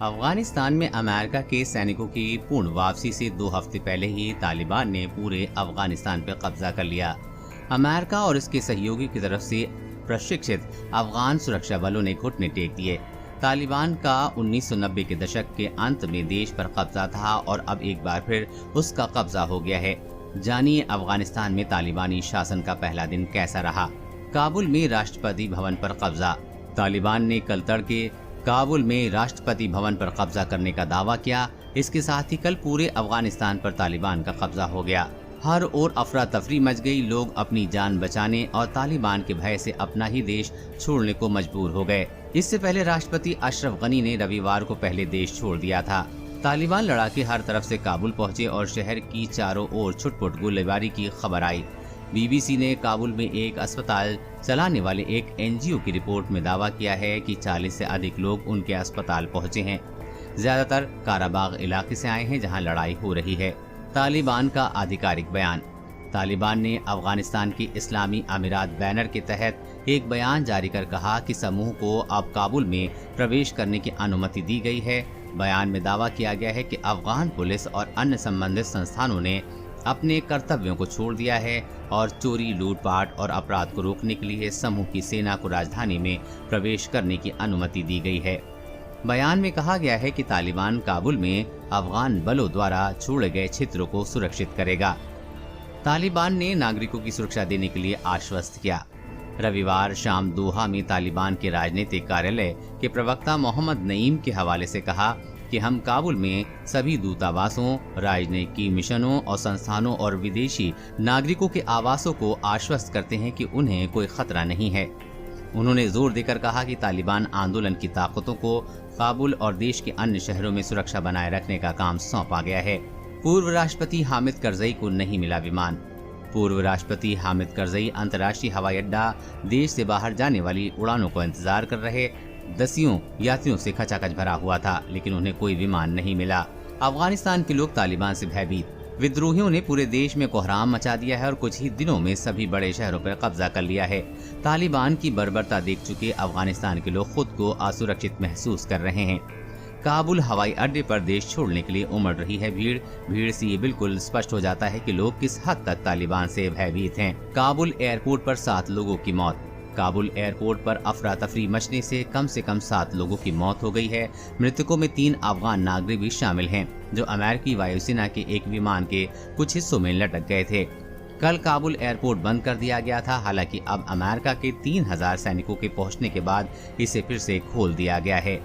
अफगानिस्तान में अमेरिका के सैनिकों की पूर्ण वापसी से 2 हफ्ते पहले ही तालिबान ने पूरे अफगानिस्तान पर कब्जा कर लिया। अमेरिका और इसके सहयोगी की तरफ से प्रशिक्षित अफगान सुरक्षा बलों ने घुटने टेक दिए। तालिबान का 1990 के दशक के अंत में देश पर कब्जा था और अब एक बार फिर उसका कब्जा हो गया है। जानिए अफगानिस्तान में तालिबानी शासन का पहला दिन कैसा रहा। काबुल में राष्ट्रपति भवन पर कब्जा। तालिबान ने कल तड़के काबुल में राष्ट्रपति भवन पर कब्जा करने का दावा किया। इसके साथ ही कल पूरे अफगानिस्तान पर तालिबान का कब्जा हो गया। हर ओर अफरा तफरी मच गई। लोग अपनी जान बचाने और तालिबान के भय से अपना ही देश छोड़ने को मजबूर हो गए। इससे पहले राष्ट्रपति अशरफ गनी ने रविवार को पहले देश छोड़ दिया था। तालिबान लड़ाके हर तरफ से काबुल पहुंचे और शहर की चारों ओर छुटपुट गोलीबारी की खबर आई। बीबीसी ने काबुल में एक अस्पताल चलाने वाले एक एनजीओ की रिपोर्ट में दावा किया है कि 40 से अधिक लोग उनके अस्पताल पहुंचे हैं। ज्यादातर काराबाग इलाके से आए हैं जहां लड़ाई हो रही है। तालिबान का आधिकारिक बयान। तालिबान ने अफगानिस्तान की इस्लामी अमीरात बैनर के तहत एक बयान जारी कर कहा कि समूह को अब काबुल में प्रवेश करने की अनुमति दी गई है। बयान में दावा किया गया है कि अफगान पुलिस और अन्य संबंधित संस्थानों ने अपने कर्तव्यों को छोड़ दिया है और चोरी, लूटपाट और अपराध को रोकने के लिए समूह की सेना को राजधानी में प्रवेश करने की अनुमति दी गई है। बयान में कहा गया है कि तालिबान काबुल में अफगान बलों द्वारा छोड़े गए क्षेत्रों को सुरक्षित करेगा। तालिबान ने नागरिकों की सुरक्षा देने के लिए आश्वस्त किया। रविवार शाम दोहा में तालिबान के राजनीतिक कार्यालय के प्रवक्ता मोहम्मद नईम के हवाले से कहा कि हम काबुल में सभी दूतावासों, राजनयिक मिशनों और संस्थानों और विदेशी नागरिकों के आवासों को आश्वस्त करते हैं कि उन्हें कोई खतरा नहीं है। उन्होंने जोर देकर कहा कि तालिबान आंदोलन की ताकतों को काबुल और देश के अन्य शहरों में सुरक्षा बनाए रखने का काम सौंपा गया है। पूर्व राष्ट्रपति हामिद करजई को नहीं मिला विमान। पूर्व राष्ट्रपति हामिद करजई अंतर्राष्ट्रीय हवाई अड्डा देश से बाहर जाने वाली उड़ानों को इंतजार कर रहे दसियों यात्रियों से खचाखच भरा हुआ था, लेकिन उन्हें कोई विमान नहीं मिला। अफगानिस्तान के लोग तालिबान से भयभीत। विद्रोहियों ने पूरे देश में कोहराम मचा दिया है और कुछ ही दिनों में सभी बड़े शहरों पर कब्जा कर लिया है। तालिबान की बर्बरता देख चुके अफगानिस्तान के लोग खुद को असुरक्षित महसूस कर रहे हैं। काबुल हवाई अड्डे पर देश छोड़ने के लिए उमड़ रही है भीड़ से ये बिल्कुल स्पष्ट हो जाता है कि लोग किस हद तक तालिबान से भयभीत हैं। काबुल एयरपोर्ट पर 7 लोगों की मौत। काबुल एयरपोर्ट पर अफरा तफरी मचने से कम 7 लोगों की मौत हो गई है। मृतकों में 3 अफगान नागरिक भी शामिल हैं, जो अमेरिकी वायुसेना के एक विमान के कुछ हिस्सों में लटक गए थे। कल काबुल एयरपोर्ट बंद कर दिया गया था। हालांकि अब अमेरिका के 3000 सैनिकों के पहुंचने के बाद इसे फिर से खोल दिया गया है।